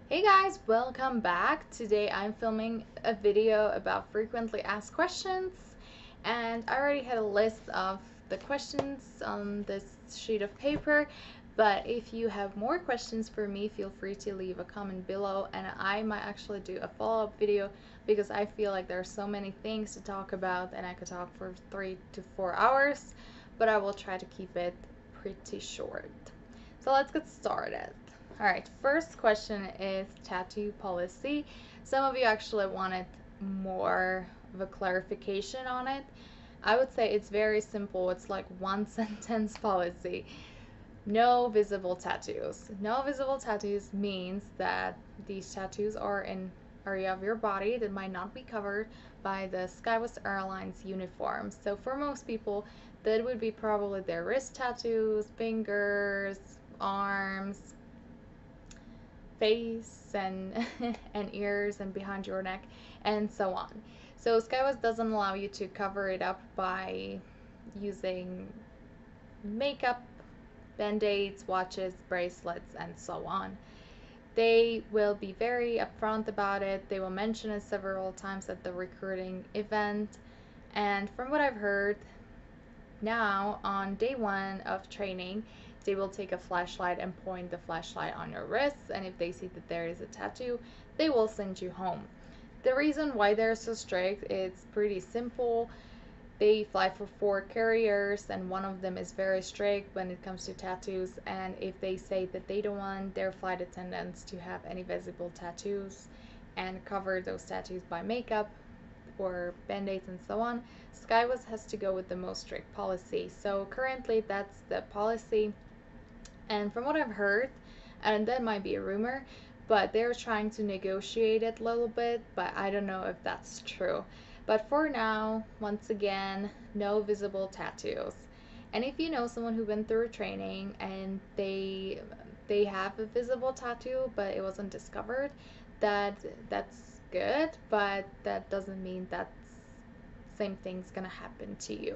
Hey guys, welcome back. Today I'm filming a video about frequently asked questions, and I already had a list of the questions on this sheet of paper. But if you have more questions for me, feel free to leave a comment below, and I might actually do a follow-up video because I feel like there are so many things to talk about and I could talk for 3 to 4 hours, but I will try to keep it pretty short. So let's get started. All right, first question is tattoo policy. Some of you actually wanted more of a clarification on it. I would say it's very simple. It's like one sentence policy. No visible tattoos. No visible tattoos means that these tattoos are in area of your body that might not be covered by the SkyWest Airlines uniform. So for most people, that would be probably their wrist tattoos, fingers, arms, face, and and ears, and behind your neck, and so on. So SkyWest doesn't allow you to cover it up by using makeup, band-aids, watches, bracelets, and so on. They will be very upfront about it. They will mention it several times at the recruiting event. And from what I've heard, now on day one of training, they will take a flashlight and point the flashlight on your wrists, and if they see that there is a tattoo, they will send you home. The reason why they're so strict is pretty simple. They fly for 4 carriers, and one of them is very strict when it comes to tattoos, and if they say that they don't want their flight attendants to have any visible tattoos and cover those tattoos by makeup or band-aids and so on, SkyWest has to go with the most strict policy. So currently that's the policy, and from what I've heard, and that might be a rumor, but they're trying to negotiate it a little bit, but I don't know if that's true. But for now, once again, no visible tattoos. And if you know someone who went through training and they have a visible tattoo but it wasn't discovered, that's good, but that doesn't mean that same thing's gonna happen to you.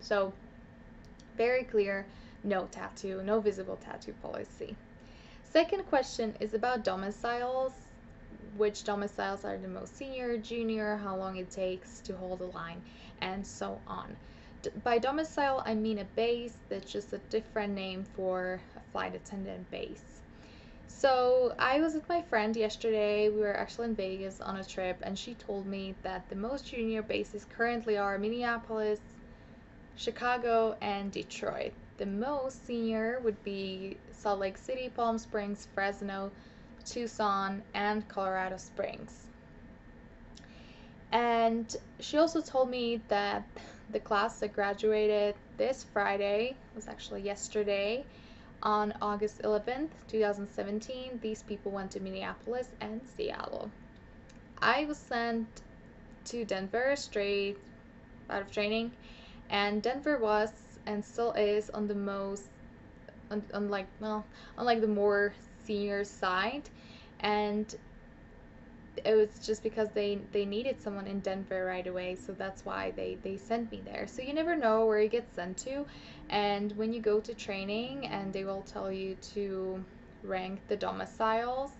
So very clear, no tattoo, no visible tattoo policy. Second question is about domiciles. Which domiciles are the most senior, junior, how long it takes to hold a line, and so on. By domicile, I mean a base. That's just a different name for a flight attendant base. So I was with my friend yesterday. We were actually in Vegas on a trip, and she told me that the most junior bases currently are Minneapolis, Chicago, and Detroit. The most senior would be Salt Lake City, Palm Springs, Fresno, Tucson, and Colorado Springs. And she also told me that the class that graduated this Friday, was actually yesterday, on August 11th, 2017, these people went to Minneapolis and Seattle. I was sent to Denver straight out of training, and Denver was and still is on the most, unlike the more senior side, and it was just because they needed someone in Denver right away, so that's why they sent me there. So you never know where you get sent to, and when you go to training and they will tell you to rank the domiciles,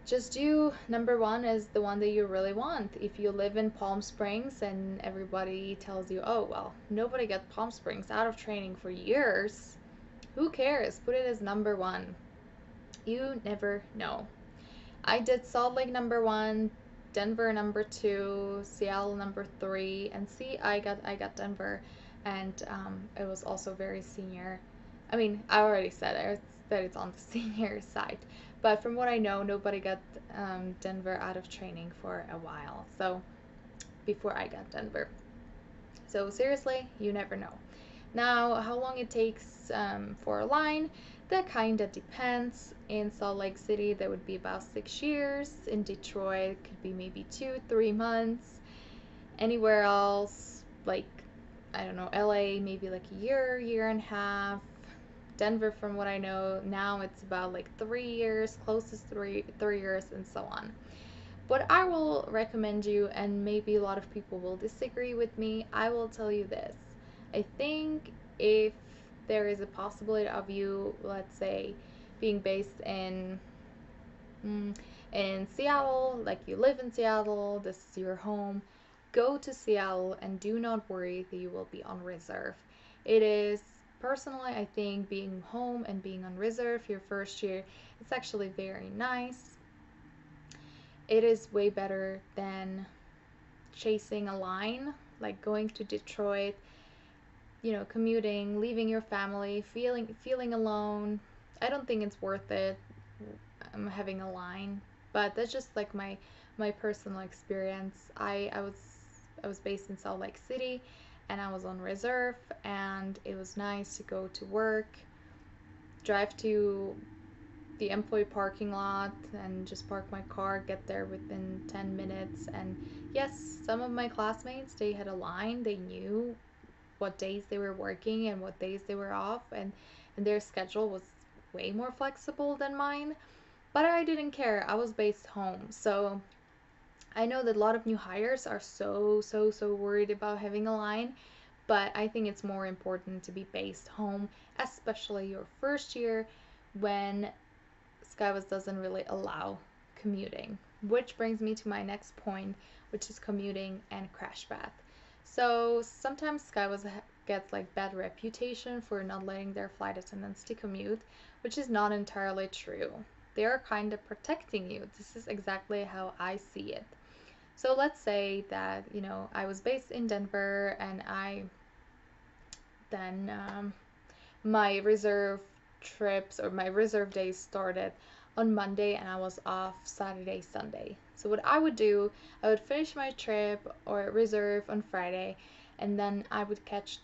just do number one is the one that you really want. If you live in Palm Springs and everybody tells you, oh well, nobody got Palm Springs out of training for years, who cares? Put it as number one. You never know. I did Salt Lake number one, Denver number two, Seattle number three, and see, I got Denver, and it was also very senior. I mean, I already said it, that it's on the senior side, but from what I know, nobody got Denver out of training for a while. So before I got Denver. So seriously, you never know. Now, how long it takes for a line, that kind of depends. In Salt Lake City, that would be about 6 years. In Detroit, it could be maybe 2, 3 months. Anywhere else, like, I don't know, LA, maybe like a year, year and a half. Denver, from what I know, now it's about like 3 years, closest three years, and so on. But I will recommend you, and maybe a lot of people will disagree with me, I will tell you this. I think if there is a possibility of you, let's say, being based in mm, in Seattle, like you live in Seattle, this is your home, go to Seattle and do not worry that you will be on reserve. It is personally, I think being home and being on reserve your first year, it's actually very nice. It is way better than chasing a line, like going to Detroit, commuting, leaving your family, feeling alone. I don't think it's worth it. Having a line, but that's just like my personal experience. I was based in Salt Lake City, and I was on reserve, and it was nice to go to work, drive to the employee parking lot and just park my car, get there within 10 minutes. And yes, some of my classmates, they had a line. They knew what days they were working and what days they were off, and their schedule was way more flexible than mine. But I didn't care. I was based home. So I know that a lot of new hires are so worried about having a line, but I think it's more important to be based home, especially your first year when SkyWest doesn't really allow commuting. Which brings me to my next point, which is commuting and crash bath. So sometimes SkyWest gets like bad reputation for not letting their flight attendants to commute, which is not entirely true. They are kind of protecting you. This is exactly how I see it. So let's say that, I was based in Denver, and then my reserve trips or my reserve days started on Monday, and I was off Saturday, Sunday. So what I would do, I would finish my trip or reserve on Friday, and then I would catch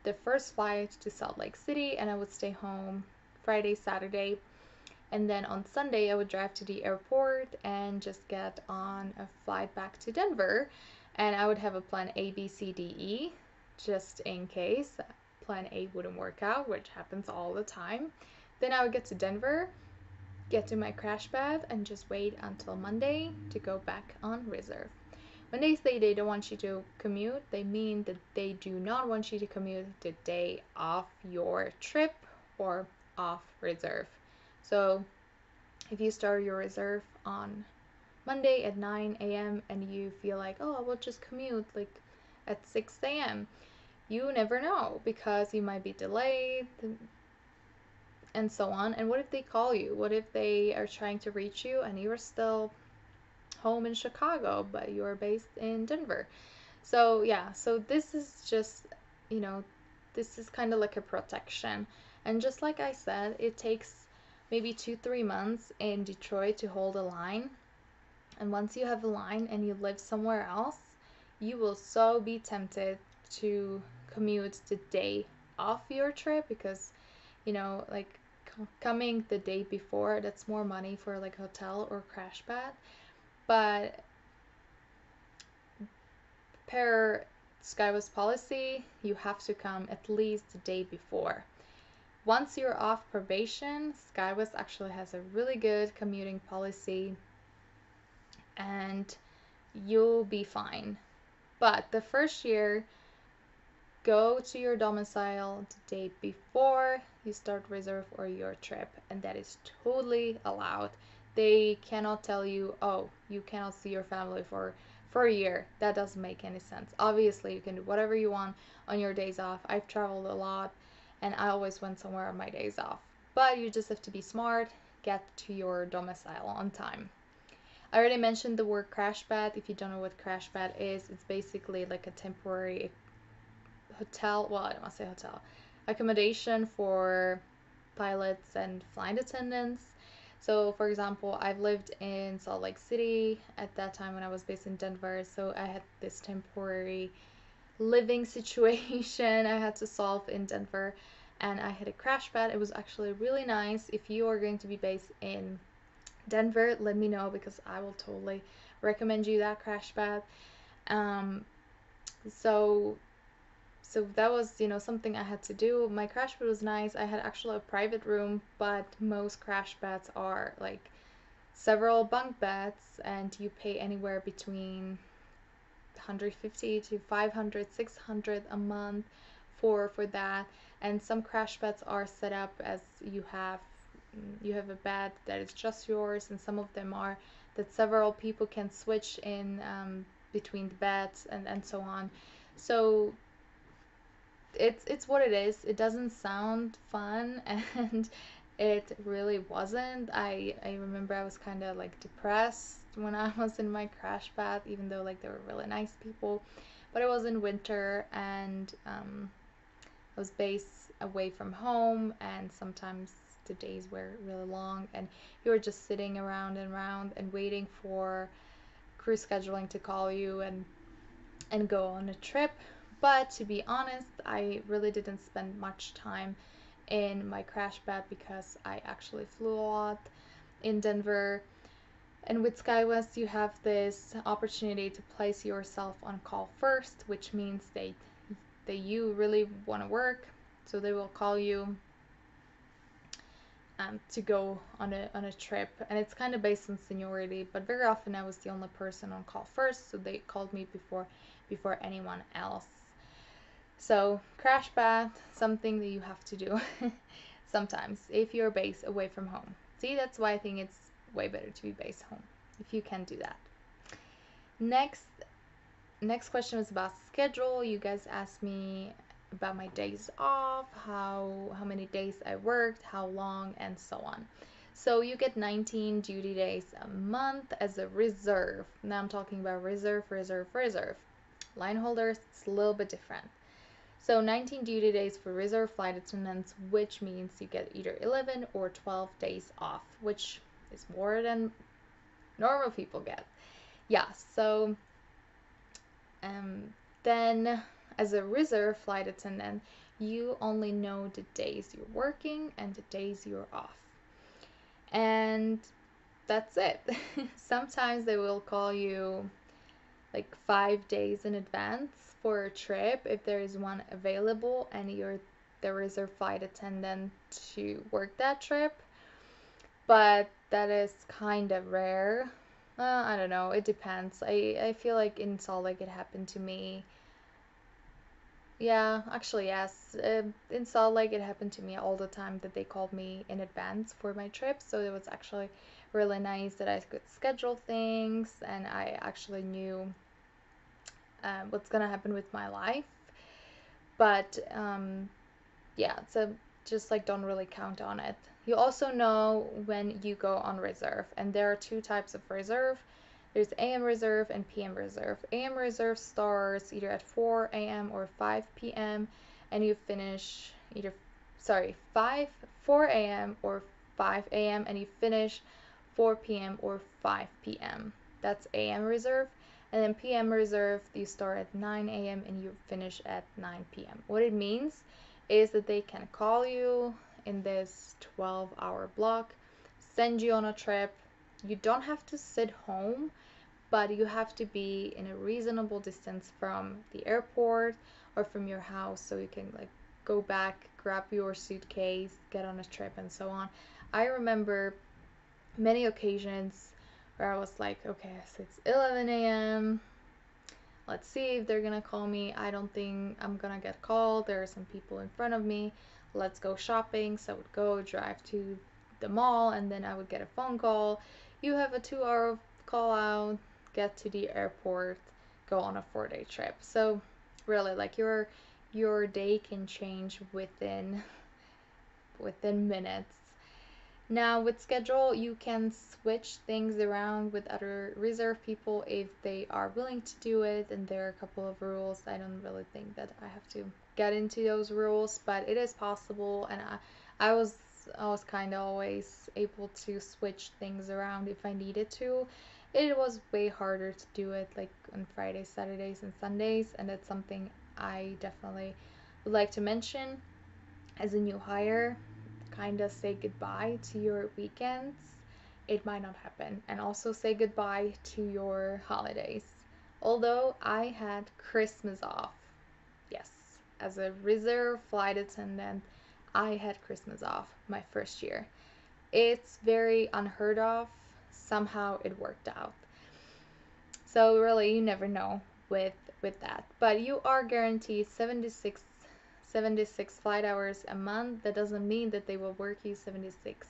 the first flight to Salt Lake City, and I would stay home Friday, Saturday, and then on Sunday I would drive to the airport and just get on a flight back to Denver, and I would have a plan A, B, C, D, E, just in case plan A wouldn't work out, which happens all the time. Then I would get to Denver, get to my crash pad, and just wait until Monday to go back on reserve. When they say they don't want you to commute, they mean that they do not want you to commute the day of your trip or off reserve. So if you start your reserve on Monday at 9 a.m. and you feel like, oh, I will just commute like at 6 a.m., you never know, because you might be delayed and so on. And what if they call you? What if they are trying to reach you and you're still home in Chicago, but you're based in Denver? So yeah, so this is just, this is kind of like a protection. And just like I said, it takes maybe 2-3 months in Detroit to hold a line. And once you have a line and you live somewhere else, you will so be tempted to commute the day of your trip, because, like coming the day before, that's more money for like hotel or crash pad. But per SkyWest policy, you have to come at least the day before. Once you're off probation, SkyWest actually has a really good commuting policy, and you'll be fine. But the first year, go to your domicile the day before you start reserve or your trip, and that is totally allowed. They cannot tell you, oh, you cannot see your family for a year. That doesn't make any sense. Obviously, you can do whatever you want on your days off. I've traveled a lot, and I always went somewhere on my days off. But you just have to be smart, get to your domicile on time. I already mentioned the word crash pad. If you don't know what crash pad is, it's basically like a temporary hotel, well, I don't want to say hotel, accommodation for pilots and flight attendants. So for example, I've lived in Salt Lake City at that time when I was based in Denver, so I had this temporary living situation I had to solve in Denver, and I had a crash pad. It was actually really nice. If you are going to be based in Denver, let me know, because I will totally recommend you that crash pad. Um, so that was, something I had to do. My crash pad was nice. I had actually a private room, but most crash pads are like several bunk beds, and you pay anywhere between 150 to 500, 600 a month for that. And some crash pads are set up as you have you have a bed that is just yours, and some of them are that several people can switch in between the beds and so on. So it's what it is. It doesn't sound fun, and it really wasn't. I remember I was kind of like depressed when I was in my crash pad, even though like they were really nice people. But it was in winter, and I was based away from home, and sometimes the days were really long, and you were just sitting around and around and waiting for crew scheduling to call you and go on a trip. But to be honest, I really didn't spend much time in my crash pad because I actually flew a lot in Denver. And with SkyWest, you have this opportunity to place yourself on call first, which means that you really want to work, so they will call you to go on a trip, and it's kind of based on seniority. But very often I was the only person on call first, so they called me before anyone else. So crash pad, something that you have to do sometimes if you're based away from home. See, that's why I think it's way better to be based home if you can do that. Next question was about schedule. You guys asked me about my days off, how many days I worked, how long, and so on. So you get 19 duty days a month as a reserve. Now I'm talking about reserve. Line holders, it's a little bit different. So 19 duty days for reserve flight attendants, which means you get either 11 or 12 days off, which is more than normal people get. Yeah, so then as a reserve flight attendant, you only know the days you're working and the days you're off. And that's it. Sometimes they will call you like 5 days in advance for a trip if there is one available and you're the reserve flight attendant to work that trip. But that is kind of rare. I don't know, it depends. I feel like in Salt Lake it happened to me. Yeah, actually, yes. In Salt Lake, it happened to me all the time that they called me in advance for my trip. So it was actually really nice that I could schedule things and I actually knew what's gonna happen with my life. But yeah, so just like don't really count on it. You also know when you go on reserve, and there are two types of reserve. There's AM reserve and PM reserve. AM reserve starts either at 4 a.m. or 5 p.m. and you finish 4 a.m. or 5 a.m. and you finish 4 p.m. or 5 p.m. That's AM reserve. And then PM reserve, you start at 9 a.m. and you finish at 9 p.m. What it means is that they can call you in this 12-hour block, send you on a trip. You don't have to sit home, but you have to be in a reasonable distance from the airport or from your house so you can like go back, grab your suitcase, get on a trip, and so on. I remember many occasions where I was like, okay, so it's 11 a.m. Let's see if they're gonna call me. I don't think I'm gonna get called. There are some people in front of me. Let's go shopping. So I would go drive to the mall, and then I would get a phone call. You have a 2-hour call out, get to the airport, go on a 4-day trip. So really, like your day can change within minutes. Now with schedule, you can switch things around with other reserve people if they are willing to do it, and there are a couple of rules. I don't really think that I have to get into those rules, but it is possible, and I was kind of always able to switch things around if I needed to. It was way harder to do it like on Fridays, Saturdays, and Sundays, and that's something I definitely would like to mention as a new hire. Kind of say goodbye to your weekends. It might not happen. And also say goodbye to your holidays. Although I had Christmas off. Yes, as a reserve flight attendant, I had Christmas off my first year. It's very unheard of. Somehow it worked out. So really, you never know with that. But you are guaranteed 76 flight hours a month. That doesn't mean that they will work you 76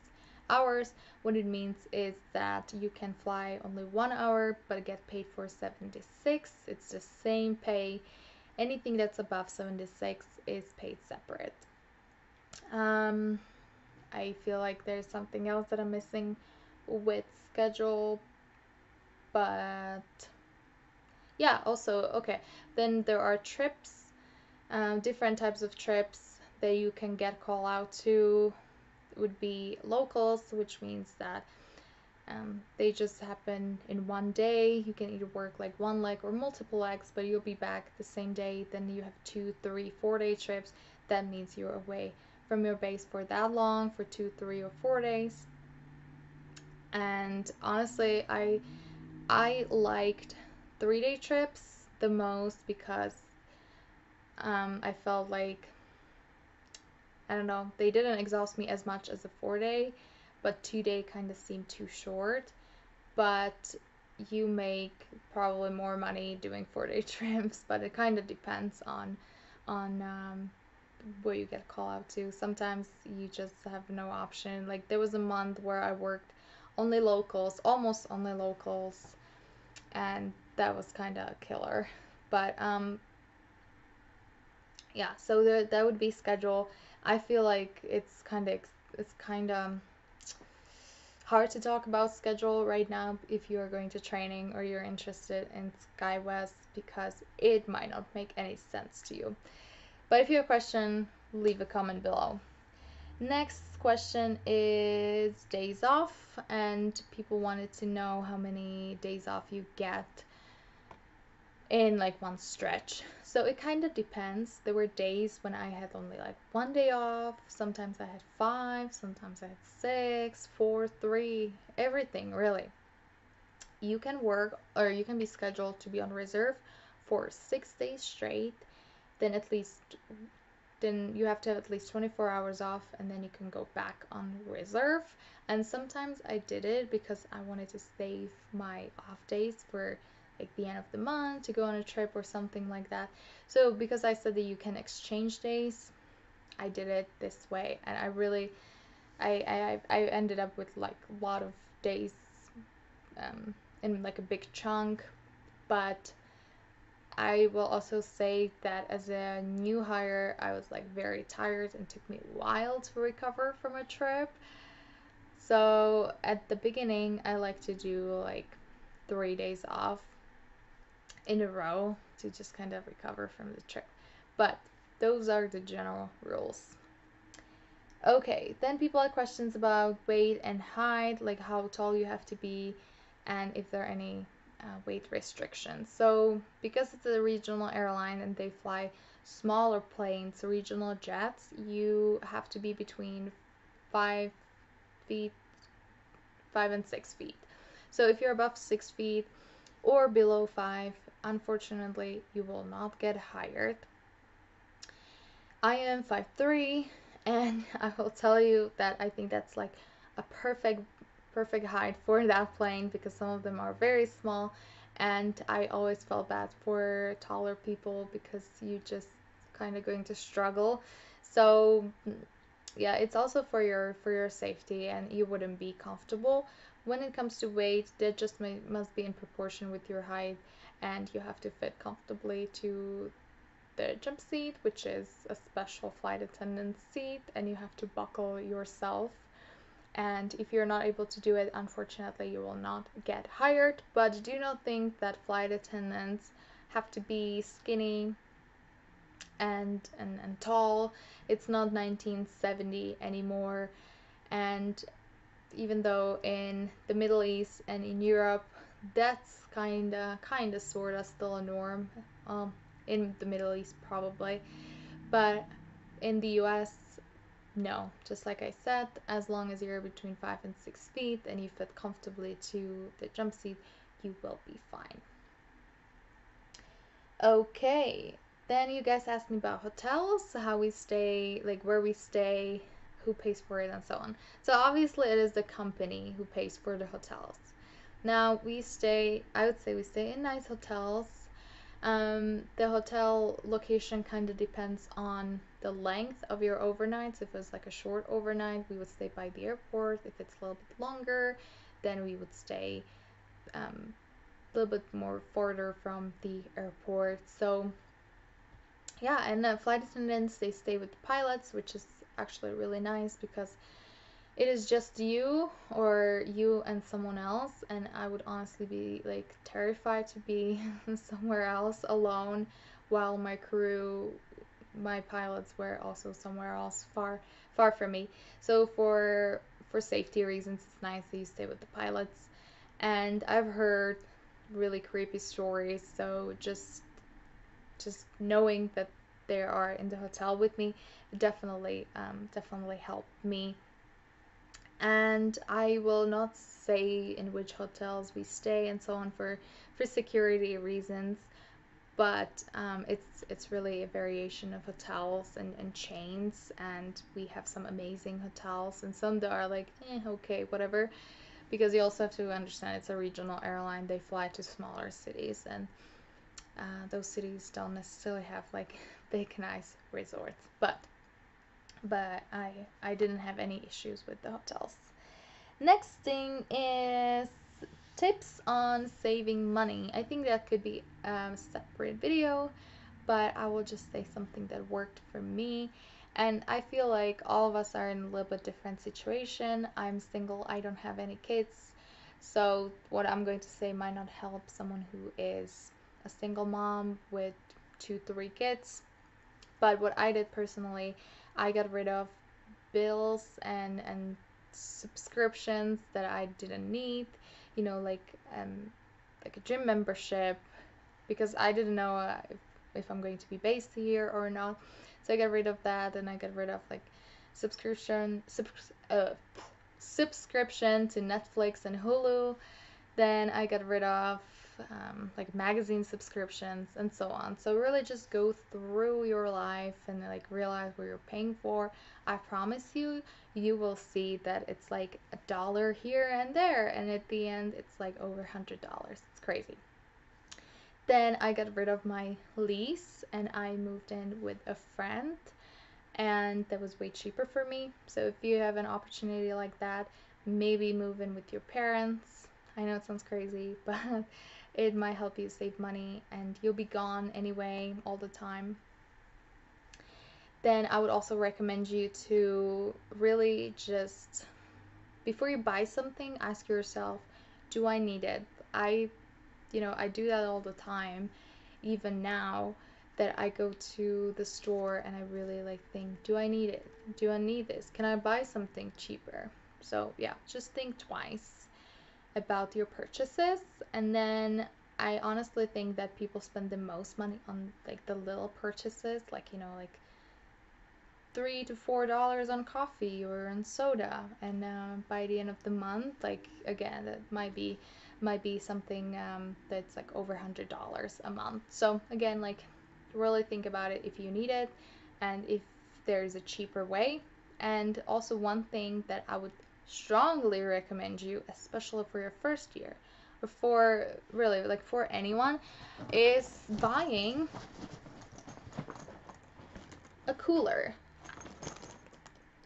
hours. What it means is that you can fly only 1 hour but get paid for 76. It's the same pay. Anything that's above 76 is paid separate. I feel like there's something else that I'm missing with schedule, but yeah, also, okay, then there are trips, different types of trips that you can get call out to would be locals, which means that they just happen in one day. You can either work like one leg or multiple legs, but you'll be back the same day. Then you have 2, 3, 4 day trips. That means you're away from your base for that long, for 2, 3, or 4 days. And honestly, I liked 3-day trips the most because I felt like, I don't know, they didn't exhaust me as much as a 4-day, but 2-day kind of seemed too short. But you make probably more money doing 4-day trips, but it kind of depends on where you get call out to. Sometimes you just have no option. Like there was a month where I worked only locals, almost only locals, and that was kind of a killer. But yeah, so that would be schedule. I feel like it's kind of hard to talk about schedule right now if you are going to training or you're interested in SkyWest, because it might not make any sense to you. But if you have a question, leave a comment below. Next question is days off, and people wanted to know how many days off you get in like one stretch. So it kind of depends. There were days when I had only like 1 day off. Sometimes I had 5, sometimes I had 6, 4, 3, everything really. You can work, or you can be scheduled to be on reserve for 6 days straight. Then you have to have at least 24 hours off, and then you can go back on reserve. And sometimes I did it because I wanted to save my off days for like the end of the month to go on a trip or something like that. So because I said that you can exchange days, I did it this way, and I ended up with like a lot of days in like a big chunk. But I will also say that as a new hire, I was like very tired and took me a while to recover from a trip. So at the beginning, I like to do like 3 days off in a row to just kind of recover from the trip. But those are the general rules. Okay, then people had questions about weight and height, like how tall you have to be and if there are any weight restrictions. So because it's a regional airline and they fly smaller planes, regional jets, you have to be between 5 feet, 5 and 6 feet. So if you're above 6 feet or below 5, unfortunately, you will not get hired. I am 5'3", and I will tell you that I think that's like a perfect height for that plane, because some of them are very small, and I always felt bad for taller people because you just kind of going to struggle. So yeah, it's also for your safety, and you wouldn't be comfortable. When it comes to weight, that just must be in proportion with your height, and you have to fit comfortably to the jump seat, which is a special flight attendant seat, and you have to buckle yourself. And if you're not able to do it, unfortunately, you will not get hired. But do not think that flight attendants have to be skinny and tall. It's not 1970 anymore. And even though in the Middle East and in Europe, that's kinda sorta still a norm. In the Middle East probably, but in the US, no. Just like I said, as long as you're between 5 and 6 feet and you fit comfortably to the jump seat, you will be fine. Okay, then you guys asked me about hotels, how we stay, like where we stay, who pays for it, and so on. So obviously it is the company who pays for the hotels. Now I would say we stay in nice hotels. The hotel location kind of depends on the length of your overnights. If it's like a short overnight, we would stay by the airport. If it's a little bit longer, then we would stay a little bit more further from the airport. So yeah, and flight attendants, they stay with the pilots, which is actually really nice because it is just you or you and someone else, and I would honestly be like terrified to be somewhere else alone while my crew, my pilots were also somewhere else far from me. So for safety reasons, it's nice that you stay with the pilots. And I've heard really creepy stories, so just knowing that they are in the hotel with me definitely helped me. And I will not say in which hotels we stay and so on for security reasons, but it's really a variation of hotels and chains, and we have some amazing hotels and some that are like okay, whatever, because you also have to understand it's a regional airline. They fly to smaller cities, and those cities don't necessarily have like big nice resorts, but I didn't have any issues with the hotels. Next thing is tips on saving money. I think that could be a separate video, but I will just say something that worked for me. And I feel like all of us are in a little bit different situation. I'm single, I don't have any kids. So what I'm going to say might not help someone who is a single mom with 2, 3 kids. But what I did personally, I got rid of bills and subscriptions that I didn't need, like a gym membership, because I didn't know if I'm going to be based here or not. So I got rid of that, and I got rid of like subscription subscription to Netflix and Hulu. Then I got rid of like magazine subscriptions and so on. So really just go through your life and like realize what you're paying for. I promise you, you will see that it's like $1 here and there, and at the end it's like over $100. It's crazy. Then I got rid of my lease and I moved in with a friend, and that was way cheaper for me. So if you have an opportunity like that, maybe move in with your parents. I know it sounds crazy, but it might help you save money, and you'll be gone anyway all the time. Then I would also recommend you to really just, before you buy something, ask yourself, do I need it? I do that all the time, even now that I go to the store and I really like think, do I need it? Do I need this? Can I buy something cheaper? So yeah, just think twice about your purchases. And then I honestly think that people spend the most money on like the little purchases, like like $3 to $4 on coffee or on soda, and by the end of the month, like again, that might be something that's like over $100 a month. So again, like really think about it if you need it and if there's a cheaper way. And also one thing that I would strongly recommend you, especially for your first year, or for really like for anyone, is buying a cooler.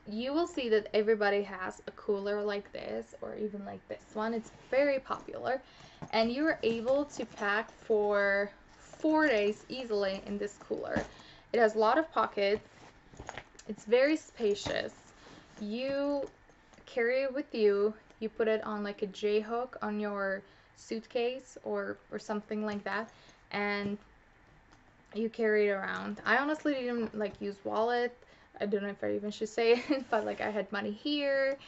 You will see that everybody has a cooler like this, or even like this one. It's very popular, and you're able to pack for 4 days easily in this cooler. It has a lot of pockets. It's very spacious. You carry it with you. You put it on like a J-hook on your suitcase or something like that, and you carry it around. I honestly didn't like use wallet. I don't know if I even should say it, but like I had money here.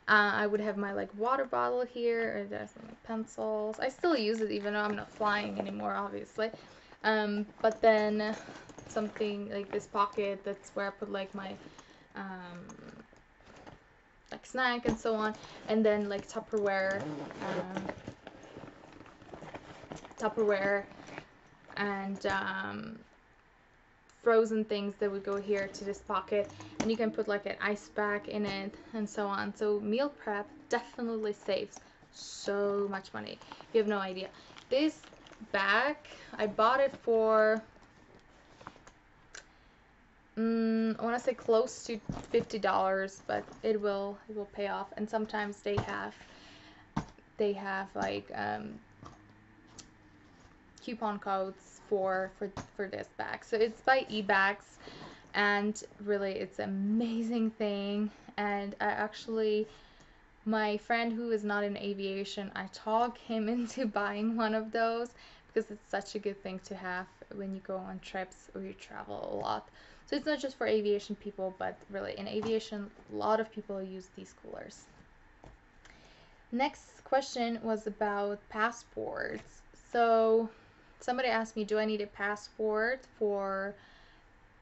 I would have my like water bottle here, or there's some like, pencils. I still use it even though I'm not flying anymore, obviously. But then something like this pocket, that's where I put like my like snack and so on, and then like Tupperware and frozen things that would go here to this pocket, and you can put like an ice pack in it and so on. So meal prep definitely saves so much money. You have no idea. This bag, I bought it for I want to say close to $50, but it will pay off. And sometimes they have like coupon codes for this bag. So it's by eBags, and really it's an amazing thing. And I actually, my friend who is not in aviation, I talk him into buying one of those because it's such a good thing to have when you go on trips or you travel a lot. So it's not just for aviation people, but really in aviation, a lot of people use these coolers. Next question was about passports. So somebody asked me, do I need a passport for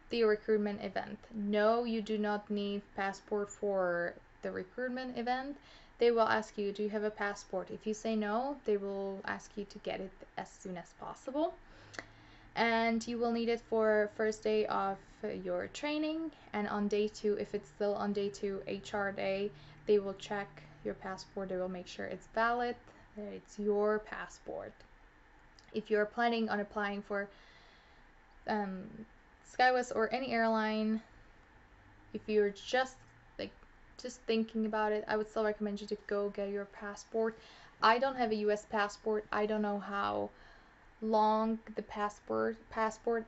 the recruitment event? No, you do not need passport for the recruitment event. They will ask you, do you have a passport? If you say no, they will ask you to get it as soon as possible. And you will need it for first day of your training, and on day 2, if it's still on day 2, HR day, they will check your passport. They will make sure it's valid, that it's your passport. If you're planning on applying for SkyWest or any airline, if you're just thinking about it, I would still recommend you to go get your passport. I don't have a US passport. I don't know how long the passport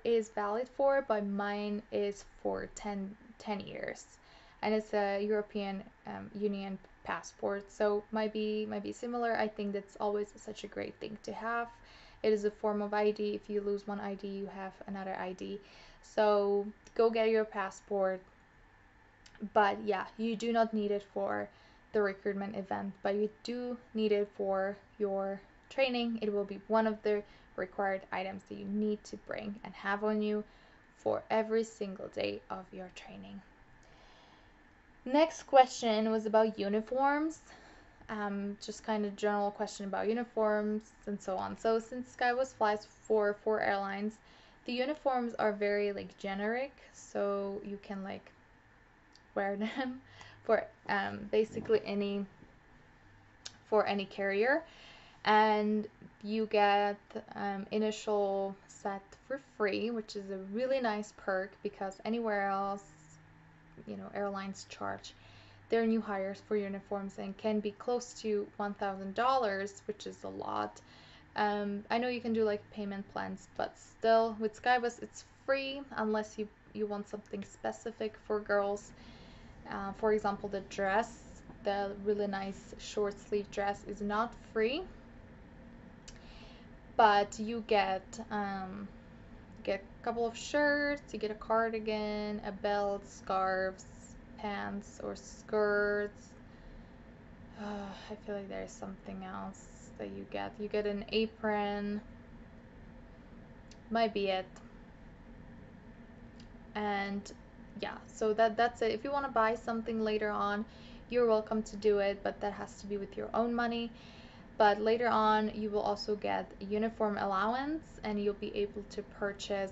is valid for, but mine is for 10 years, and it's a European Union passport, so might be similar. I think that's always such a great thing to have. It is a form of ID. If you lose one ID, you have another ID. So go get your passport. But yeah, you do not need it for the recruitment event, but you do need it for your training. It will be one of the required items that you need to bring and have on you for every single day of your training. Next question was about uniforms. Just kind of general question about uniforms and so on. So since SkyWest flies for 4 airlines, the uniforms are very like generic, so you can like wear them for basically any carrier, and you get initial set for free, which is a really nice perk because anywhere else, airlines charge their new hires for uniforms and can be close to $1,000, which is a lot. I know you can do like payment plans, but still with SkyBus it's free unless you want something specific for girls. For example, the really nice short sleeve dress is not free, but you get a couple of shirts, you get a cardigan, a belt, scarves, pants or skirts. I feel like there's something else that you get. You get an apron. Might be it. And yeah, so that's it. If you want to buy something later on, you're welcome to do it, but that has to be with your own money. But later on, you will also get a uniform allowance, and you'll be able to purchase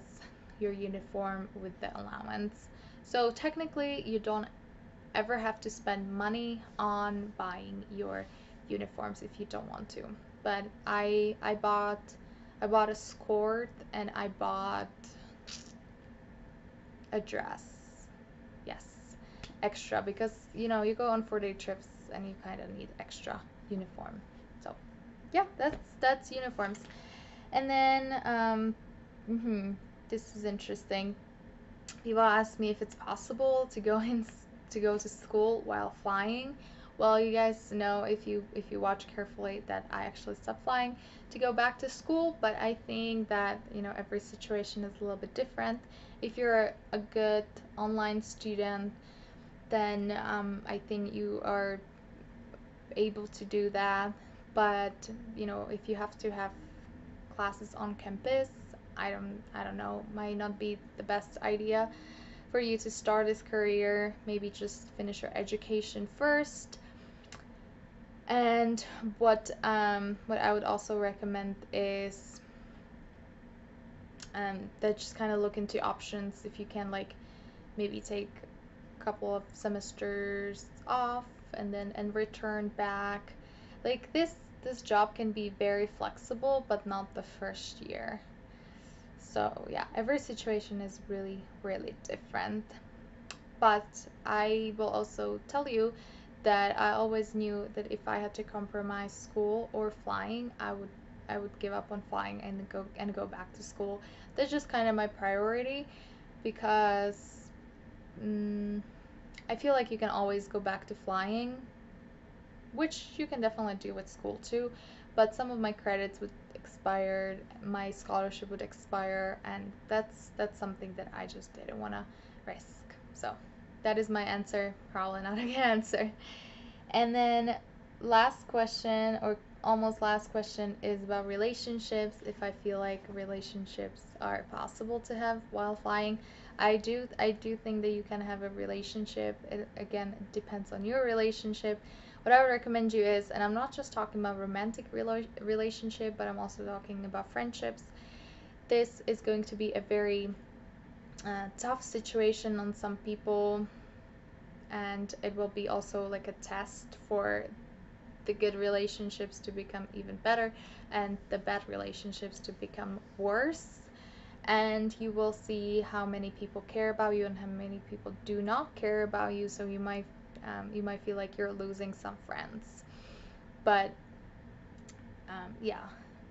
your uniform with the allowance. So technically, you don't ever have to spend money on buying your uniforms if you don't want to. But I bought a skirt and I bought a dress. Yes, extra, because you go on 4-day trips and you kind of need extra uniform. So yeah, that's uniforms. And then this is interesting. People ask me if it's possible to go to school while flying. Well, you guys know, if you watch carefully, that I actually stopped flying to go back to school, but I think that every situation is a little bit different. If you're a good online student, then I think you are able to do that. But if you have to have classes on campus, I don't know, might not be the best idea for you to start this career. Maybe just finish your education first. And what I would also recommend is that just kind of look into options. If you can, like, maybe take a couple of semesters off and return back. Like, this job can be very flexible, but not the first year. So yeah, every situation is really, really different. But I will also tell you that I always knew that if I had to compromise school or flying, I would give up on flying and go back to school. That's just kind of my priority because I feel like you can always go back to flying, which you can definitely do with school too. But some of my credits would expire, my scholarship would expire, and that's something that I just didn't want to risk. So that is my answer. Probably not a good answer. And then last question, or almost last question, is about relationships. If I feel like relationships are possible to have while flying, I do think that you can have a relationship. Again, it depends on your relationship. What I would recommend you is, and I'm not just talking about romantic relationship, but I'm also talking about friendships. This is going to be a very tough situation on some people, and it will be also like a test for the good relationships to become even better and the bad relationships to become worse. And you will see how many people care about you and how many people do not care about you. So you might feel like you're losing some friends. But yeah.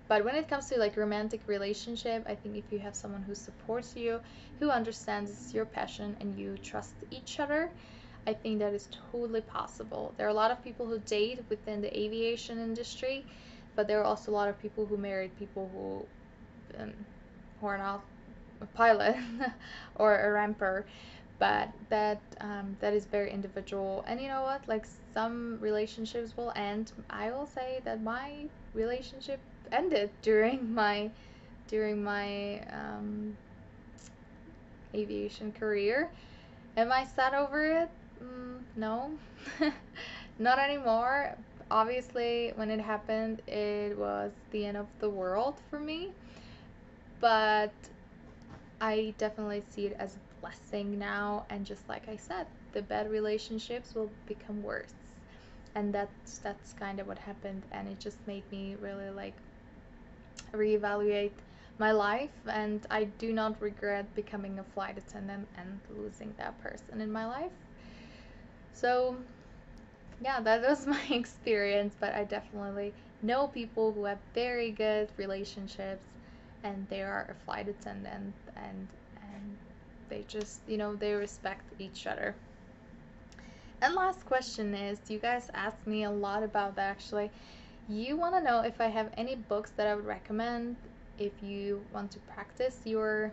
But when it comes to like romantic relationship, I think if you have someone who supports you, who understands your passion, and you trust each other, I think that is totally possible. There are a lot of people who date within the aviation industry, but there are also a lot of people who married people who are not a pilot or a ramper. But that is very individual. And you know what? Like, some relationships will end. I will say that my relationship ended during my aviation career. Am I sad over it? No, not anymore. Obviously, when it happened, it was the end of the world for me. But I definitely see it as a blessing now. And just like I said, the bad relationships will become worse. And that's kind of what happened. And it just made me really like reevaluate my life, and I do not regret becoming a flight attendant and losing that person in my life. So, yeah, that was my experience, but I definitely know people who have very good relationships and they are a flight attendant, and they just, they respect each other. And last question is, you guys asked me a lot about that actually. You want to know if I have any books that I would recommend if you want to practice your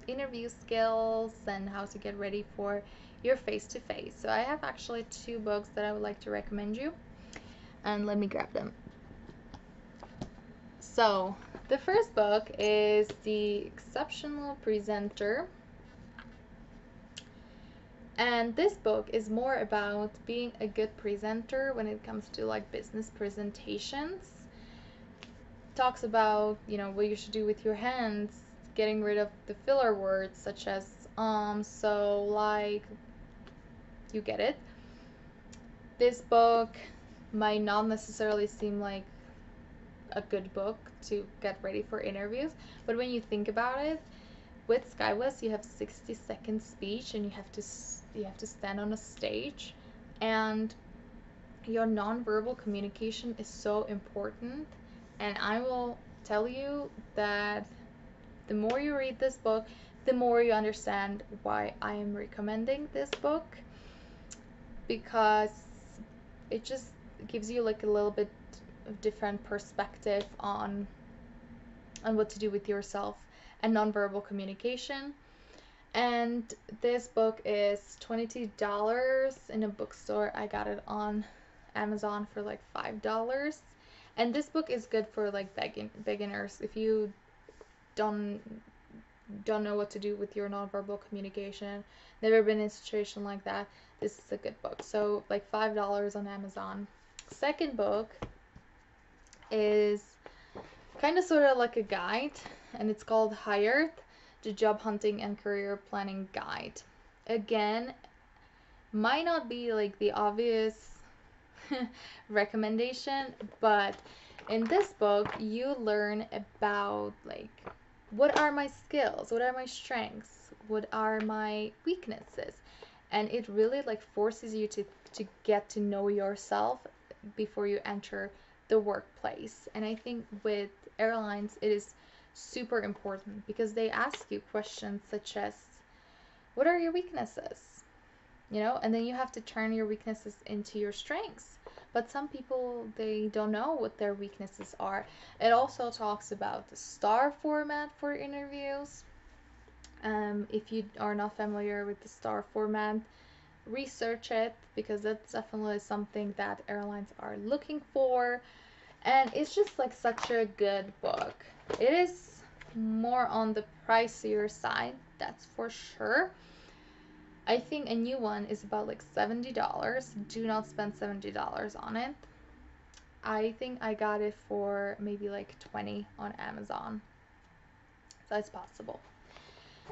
interview skills and how to get ready for your face-to-face. So I have actually two books that I would like to recommend you, and let me grab them. So the first book is The Exceptional Presenter. And this book is more about being a good presenter when it comes to like business presentations. Talks about, what you should do with your hands, getting rid of the filler words such as so, like, you get it. This book might not necessarily seem like a good book to get ready for interviews, but when you think about it, with SkyWest you have 60-second speech, and you have to stand on a stage, and your nonverbal communication is so important. And I will tell you that the more you read this book, the more you understand why I am recommending this book, because it just gives you like a little bit of different perspective on what to do with yourself and nonverbal communication. And this book is $22 in a bookstore. I got it on Amazon for like $5. And this book is good for like beginners. If you don't know what to do with your nonverbal communication, never been in a situation like that, this is a good book. So like $5 on Amazon. Second book is kind of sort of like a guide, and it's called Hired: The Job Hunting and Career Planning Guide. Again, might not be like the obvious recommendation, but in this book you learn about like what are my skills? What are my strengths? What are my weaknesses? And it really like forces you to get to know yourself before you enter the workplace. And I think with airlines it is super important because they ask you questions such as, what are your weaknesses? You know, and then you have to turn your weaknesses into your strengths. But some people, they don't know what their weaknesses are. It also talks about the star format for interviews. If you are not familiar with the star format, research it because that's definitely something that airlines are looking for. And it's just like such a good book. It is more on the pricier side, that's for sure. I think a new one is about like $70. Do not spend $70 on it. I think I got it for maybe like 20 on Amazon. So it's possible.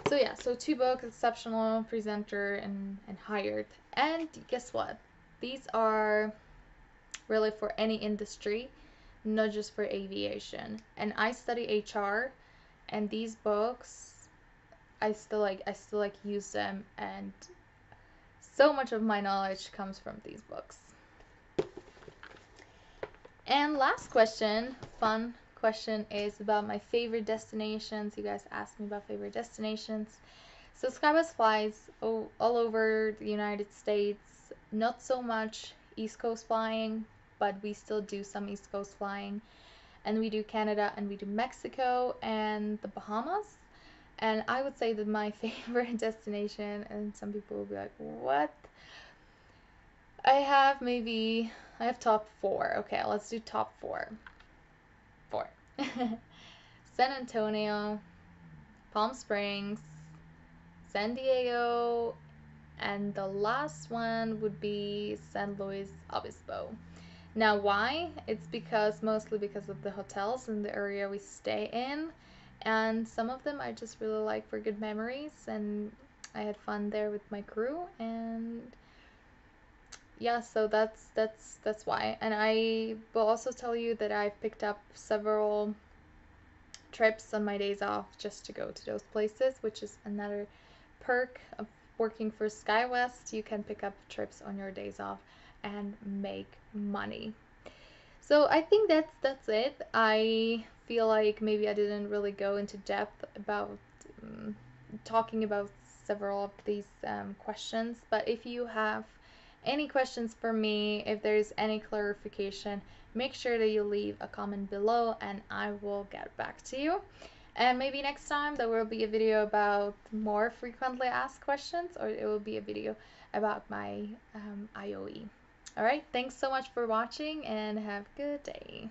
So yeah, so 2 books, Exceptional, Presenter, and Hired. And guess what? These are really for any industry, not just for aviation. And I study HR, and these books I still like use them, and so much of my knowledge comes from these books. And last question, fun question, is about my favorite destinations. You guys asked me about favorite destinations. So SkyWest flies all over the United States. Not so much East Coast flying, but we still do some East Coast flying. And we do Canada and we do Mexico and the Bahamas. And I would say that my favorite destination, and some people will be like, what? I have top 4. Okay, let's do top 4. 4. San Antonio, Palm Springs, San Diego, and the last one would be San Luis Obispo. Now, why? It's mostly because of the hotels in the area we stay in, and some of them I just really like for good memories, and I had fun there with my crew, and yeah, so that's why. And I will also tell you that I've picked up several trips on my days off just to go to those places, which is another perk of working for SkyWest. You can pick up trips on your days off and make money. So I think that's it. I feel like maybe I didn't really go into depth about talking about several of these questions, but if you have any questions for me, if there's any clarification, make sure that you leave a comment below and I will get back to you. And maybe next time there will be a video about more frequently asked questions, or it will be a video about my IOE. Alright, thanks so much for watching and have a good day.